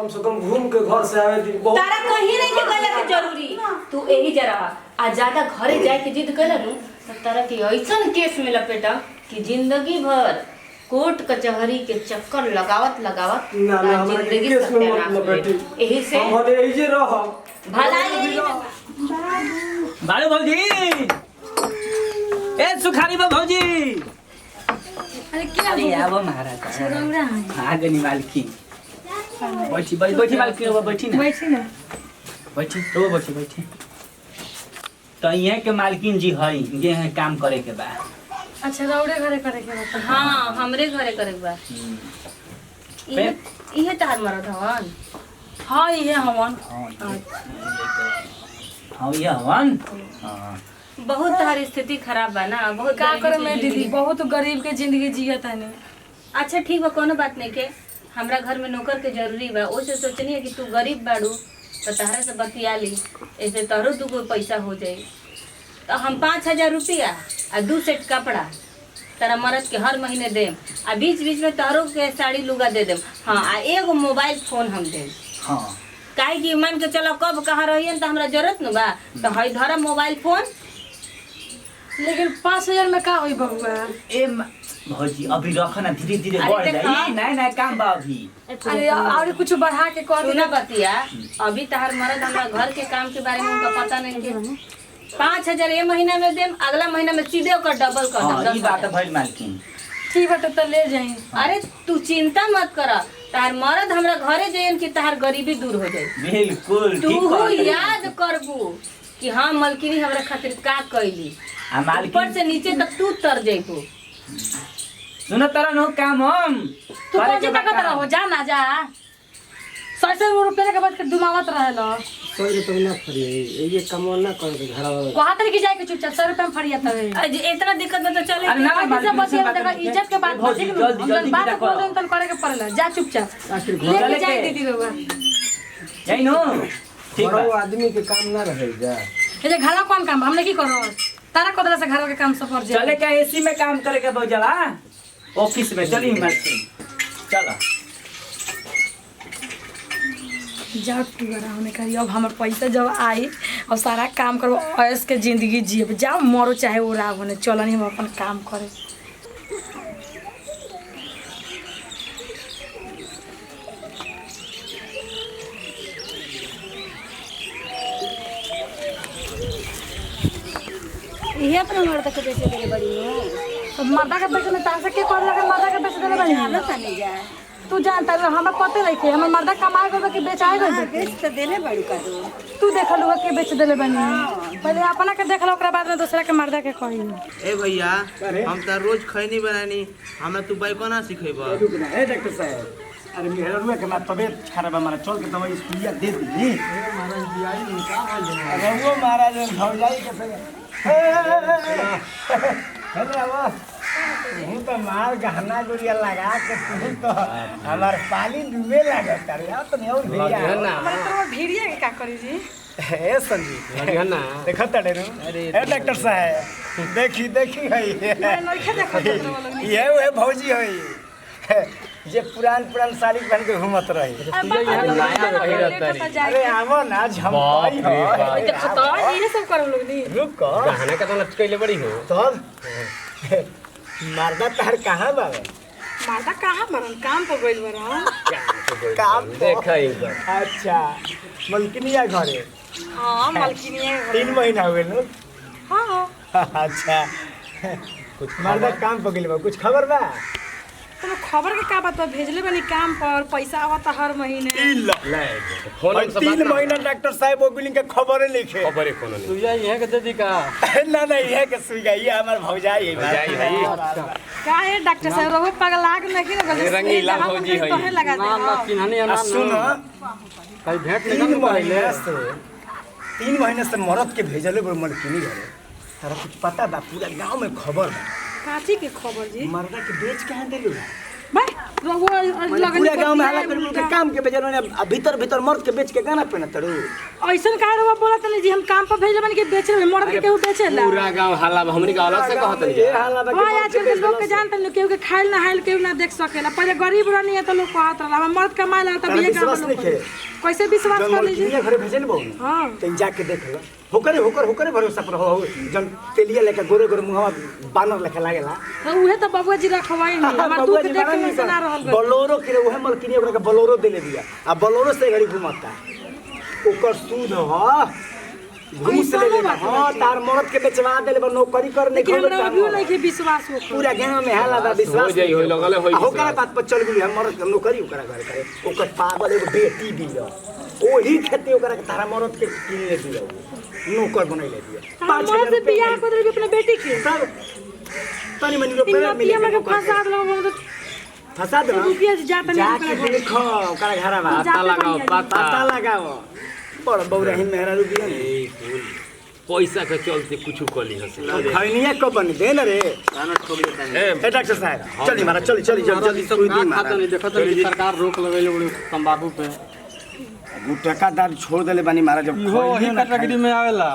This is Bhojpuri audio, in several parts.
कम से कम घूम के घर से आवे दिन बहुत तारा कहीं नहीं के गले के जरूरी तू यही जरा आ ज्यादा घरे जाए के जिद कैला नु तो तारा के ऐसन केस में लपेटा कि जिंदगी भर कोर्ट कचहरी के चक्कर लगावत ना जिंदगी केस में मतलब बेटी यही से हम हले एजे रह भलाई बालू भौजी ए सुखारी बा भौजी अरे क्या अरे आवो महाराज आ गनी मालकी बैठी मालकी अब बैठी ना बैठी तो बैठी तो यहाँ के मालकिन जी है ये है काम करे के बा अच्छा रौड़े घरे करे के बा हां हमरे घरे करे बा इहे तार मरद हवन हां ये हवन हां ये हवन बहुत तार स्थिति खराब बा ना बहुत का करे मैं दीदी बहुत गरीब के जिंदगी जियत है ने अच्छा ठीक बा कोनो बात नहीं के हमरा घर में नौकर के जरूरी बा ओसे सोचनी है कि तू गरीब बाड़ू तो तहरा से बतिया ली ऐसे तोरो दूगो पैसा हो जाई तो हम 5000 रुपया आ 2 सेट कपड़ा तारा मरद के हर महीने देम आ बीच बीच में तोरो के साड़ी लुगा दे देम हाँ आ एगो मोबाइल फोन हम देम हाँ काहे कि मान के चलो कब कहाँ रहियन तो हमरा जरूरत न बा तो हई धरा मोबाइल फोन लेकिन 5000 में का होई बबुआ ए भौजी अभी रखना धीरे धीरे बढ़ जाई नहीं काम बा अभी अरे और कुछ बढ़ा के कह सुना बतिया अभी तहार मरद हमरा घर के काम के बारे में उनका पता नहीं के 5000 ये महीना में देम अगला महीना में सीधे ओकर डबल कर हां ई बात भइल मालकिन ठीक बात तो ले जाई अरे तू चिंता मत कर तार मरद हमरा घरे जाइन कि तार गरीबी दूर हो जाई बिल्कुल तू ठीक कह याद करबू कि हां मलकिनी हमरा खातिर का कइली आ मालकिन ऊपर से नीचे तक तू तर जाइबू सुनो तरा नो काम हम तू कौन सी ताकत रहो जा ना जा 100 रुपया के बाद के दुमावत रहेलो 100 रुपया ना फरी ये काम ना कर के घर कहा तरी की जाए के चुपचाप 100 रुपया में फरिया तवे आज इतना दिक्कत में तो चले अरे ना से बचिया देखा इज्जत के बात भौजी, बची जल्दी, जल्दी बात विदा को करो। तन करे के पड़ला जा चुपचाप आखिर लेके लेके। जाए दीदी बाबा जाई नो ठीक बा बड़ो आदमी के काम ना रहे जा ये जे घरा कौन काम हमने की करो तारा कोदरा से घर के काम सब पर चले क्या एसी में काम करे के बोझला ऑफिस में चली मालकिन चलो जाओ तू गरा होने करी अब हमर पैसा जब आई और सारा काम करबो ऐस के जिंदगी जिए जाओ मरो चाहे वो राग होने चलो नहीं हम अपन काम करे ये अपना मर्द के बेचे देले बड़ी हो तो मर्दा के बेचे में तासे के कर लगे मर्दा के बेचे देले बनी जानो तनी जा तू जानता है हमरा पते नहीं के हमर मर्दा कमाए गो के बेचाए गो बेच तो देले बड़ी का दो तू देखल हुआ के बेच देले बनी पहले अपना के देखल ओकरा बाद में दूसरा के मर्दा के कही ए भैया हम तो रोज खैनी बनानी हमरा तू बैकोना सिखेबा ए डॉक्टर साहब अरे मेरा रुआ के मां तबीयत खराब है हमारा चल के दवाई सुइया दे दी महाराज जी आई निकाल अरे वो महाराज भौजाई के हेलो वो हूँ तो मार गहना गुड़िया लगा के तू तो हमार पाली डूबे लागत अरे यार तो नहीं और भैया हमरा तो भीड़िया के का करी जी ए संजीव ना देखो तड़े नु ए डॉक्टर साहब देखी देखी है मैं नइखे देखत तोरा वाला ये वो भौजी है ये पुरान साड़ी पहन के घूमत रही अरे आवो ना झमकाई हो तो ये सब करो लोग दी रुको गहना का तो लटकैले बड़ी हो तब मर्दा तहर कहाँ बावे माता कहाँ मरन काम पर गइल बरन काम देखा अच्छा मलकिनिया घरे हां मालकिनिया 3 महीना हुए नु हां अच्छा मर्दा काम पर गेल बा कुछ खबर बा तुम खबर के का बात भेजले बनी काम पर पैसा आवत हर महीने फोन और 3 महीना डॉक्टर साहब ओगलिंग के खबरे लिखे खबरे कोनो नहीं सुइया यहाँ के दे दी का ना ना ये के सुई गई हमार भौजाई है भौजाई है। का है डॉक्टर साहब रहो पगला के नहीं ना गले रंगीला भौजी है। तो लगा ना ना दे चिन्हनी ना सुनो कहीं भेंट 3 नहीं महीने से 3 महीने से मरद के भेजले बड़ मलकिनी घरे सारा कुछ पता बा पूरा गांव में खबर बा काची के खबर जी मर्दा के बेच कहां देलू भाई रहो पूरा गांव में हाला कर काम के बेचल ने भीतर भीतर मर्द के बेच के गाना पहना तड़ू ऐसन काहे रवा बोलत नहीं जी हम काम पर भेजले बन के बेचे मर्द के केहू बेचेला पूरा गांव हाला हमनी का अलग से कहत ये हाला बा हां आजकल के लोग के जानत नहीं केहू के खाइल ना हाइल केहू ना देख सकेला पहले गरीब रहनी है तो लोग कहत रहला हम मर्द कमाए ला तब ये काम कैसे विश्वास कर लीजिए घरे भेजल बो हां तो जाके देख लो होकरे भरोसा पर हो जन तेलिया लेके गोरे गोरे मुंहवा बानर लेके लागेला उहे तो बबुआ जी रखवाई नहीं हमार दूध देख के वैसे ना रहल बोलोरो के उहे मलकिनी ओकरा के बोलोरो देले दिया आ बोलोरो से घरी घुमाता ओकर सूद ह घूस ले ले हां तार मरद के बेचवा देले बा नौकरी कर नहीं कि हमरा अभी नहीं के विश्वास हो पूरा गांव में हाला बा विश्वास हो जाई होई लगले होई ओकरा बात पर चल गेली हमर नौकरी ओकरा घर करे ओकर पागल एगो बेटी बिया ओही खेती ओकरा के तारा मरद के किने दिया नौकर बनैले दिया हमारे से बियाह कर देबे अपने बेटी के सब तनी मनी रुपया मिले बियाह में फंसा दलो फंसा दे रुपया से जाता नहीं जाके देखो ओकरा घर में पता लगाओ बड़ बौरही मेहरा रुपया पैसा के चलते कुछ कली हसे खैनिया को बन दे ना रे गाना छोड़ देता है ए ए डॉक्टर साहब चली मारा चली जल्दी कोई दी मारा खाता नहीं देखत नहीं सरकार रोक लगैले बड़ी तंबाकू पे गुटका दार छोड़ देले बानी मारा जब इहो ही कैटेगरी में आवेला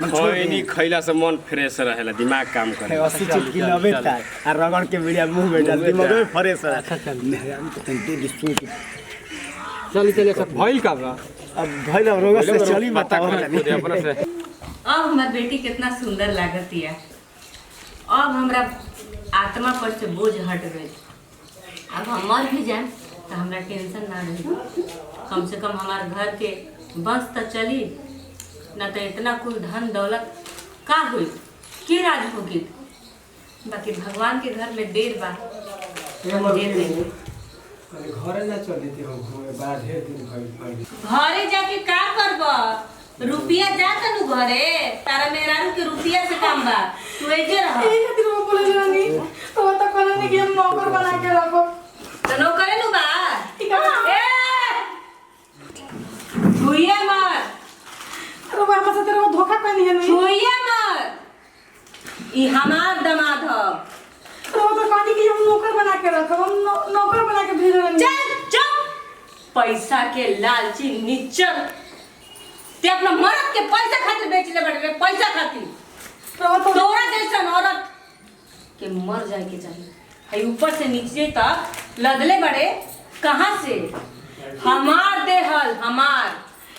खैनी खैला से मन फ्रेश रहेला दिमाग काम करे 80 चुटकी लबे ता आ रगड़ के वीडियो मुंह में डाल दिमाग में फ्रेश है अच्छा मेहरा तो तंते दिसू चली सब भइल का बा अब भइल रोग से चली बताओ अपना से अब हमार बेटी कितना सुंदर लागती है अब हमरा आत्मा पर से बोझ हट गई अब हम मर भी जाए तो हमरा टेंशन ना रही कम से कम हमारे घर के बस तो चली ना तो इतना कुल धन दौलत का हुई के राज होगी बाकी भगवान के घर में देर बा हम देर नहीं घरे ना चली थी हम घूमे बड़ा ढेर दिन भइल घरे जाके का करब रुपया जा तनु घरे तारा मेहरारू के रुपया से काम बा तू एजे रह ए खातिर वो बोले नहीं तो कहले कि हम नौकर बना के रखो तो नौकरे नु बा ठीक है छुइए मत अरे बाबा से तेरे को धोखा करनी है नहीं छुइए मत ई हमार दामाद ह तो वो तो कहनी कि हम नौकर बना के रखो हम नौकर बना के भेज रहे चल चुप पैसा के लालची निच्चर ते अपना मर्द के पैसा खातिर बेच ले बड़े पैसा खातिर तो तोरा जैसन औरत के मर जाए के चाहिए है ऊपर से नीचे तक लदले बड़े कहाँ से हमार देहल हमार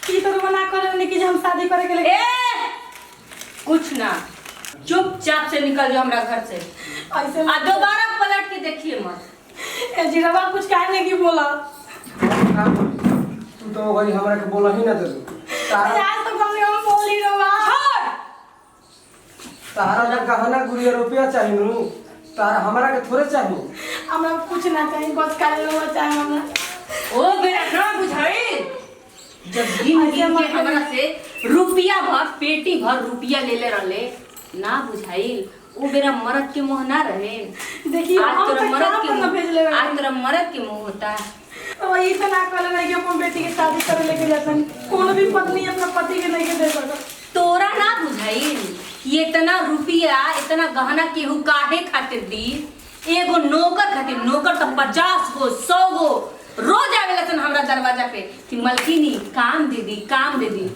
की तो बना कर नहीं कि हम शादी करे के लिए ए कुछ ना चुपचाप से निकल जाओ हमरा घर से ऐसे आ दोबारा पलट के देखिए मत ए जीरावा कुछ काहे नहीं की बोला तू तो वही हमरा के बोला ही ना दे आज तो कम से कम बोल ही रहा छोड़ तारा ना गहना गुड़िया रुपया चाहिए नु तारा हमरा के थोड़े चाहिए हमरा कुछ ना चाहिए बस काले लोग चाहिए हमरा ओ बेटा ना बुझाई जब गिन गिन के हमरा से रुपया भर पेटी भर रुपया ले ले रहले ना बुझाई वो मेरा मर्द के मोह ना रहे देखिए आज हम तोरा तो मर्द के काम भेज ले मुंह आज तोरा मर्द के मुंह होता है तो वही तो ना कहले नहीं कि अपन बेटी की शादी करे लेके जातन कोनो भी पत्नी अपना पति के नहीं के दे सकता तोरा ना बुझाई कि इतना रुपया इतना गहना केहू काहे खातिर दी एगो नौकर खातिर नौकर तो 50 गो 100 गो रोज आवेला सन हमरा दरवाजा पे कि मलकिनी काम दे दी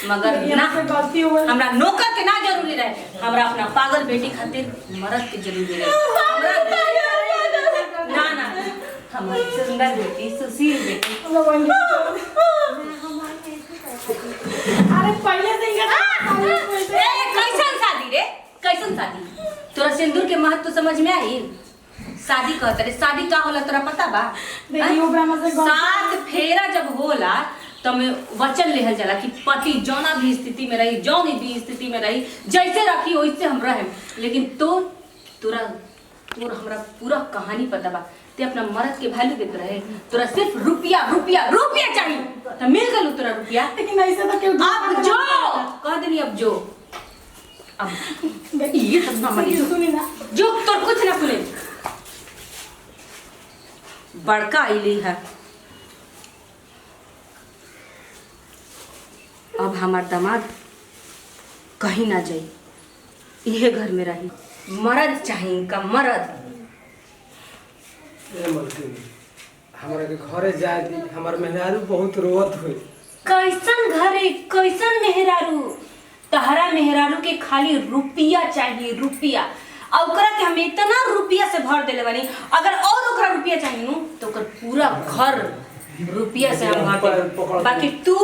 मगर ना गलती हुई हमरा नौकर के ना जरूरी रहे हमरा अपना पागल बेटी खातिर मर्द के जरूरी रहे हमरा ना ना हमारी सुंदर बेटी सुशील बेटी अरे पहले से कैसन शादी रे कैसन शादी तोरा सिंदूर के महत्व तो समझ में आई शादी कहते रे शादी का होला तोरा पता बा देखियो ब्राह्मण से सात फेरा जब होला तो मैं वचन लेहल जाला कि पति जौना भी स्थिति में रही जौनी भी स्थिति में रही जैसे रखी वैसे हम रहे लेकिन तोरा हमरा पूरा कहानी पता बा ते अपना मर्द के वैल्यू देत रहे तोरा सिर्फ रुपया चाहिए तो मिल गलू तोरा रुपया लेकिन ऐसे तो क्यों अब जो कह देनी अब जो अब ये सब ना मनी सुनी ना जो तोर कुछ ना सुने बड़का आईली है अब हमार दामाद कहीं ना जाई इहे घर में रही मर्द चाहिए इनका मर्द हमरा के घरे जाए दी, हमर मेहरारू बहुत रोवत हुई। कैसन घरे कैसन मेहरारू? तहरा मेहरारू के खाली रुपया चाहिए, रुपया। और ओकरा के हम इतना रुपया से भर देले बानी, अगर और ओकरा रुपया चाहिए नु तो ओकर पूरा घर रुपया से हम भर दे। बाकी तू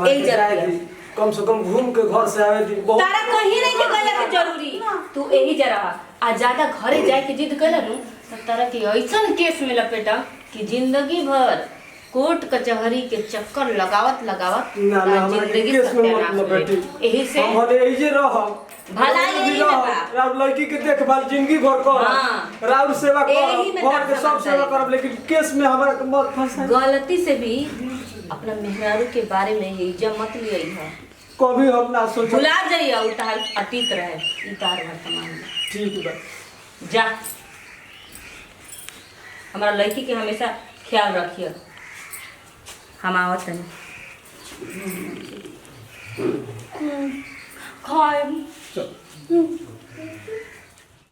एक जगह कम से कम घूम के घर से आवे दी। बहुत तारा कहीं नहीं के गला के जरूरी, तू यही जरा आ ज्यादा घरे जाए के जिद कैला नु तो तारा के ऐसन केस में लपेटा कि जिंदगी भर कोर्ट कचहरी के चक्कर लगावत लगावत ना ना हमरा के जिंदगी केस में मत सत्यानाश लपेटी। होई। यही से हम यही जे रह भलाई यही में बा। राव लड़की के देखभाल जिंदगी भर कर, हाँ। राव सेवा यही में कर, घर के तार सब सेवा समझदारी। करब, लेकिन केस में हमरा के मत फंसा। गलती से भी अपना मेहरारू के बारे में ही इज्जत मत लिया है, कभी हम ना सोच। भुला जाइए उतार अतीत रहे उतार वर्तमान में। ठीक बा, जा हमारा लड़की के हमेशा ख्याल रखिए। हम आवत नहीं खाए चल।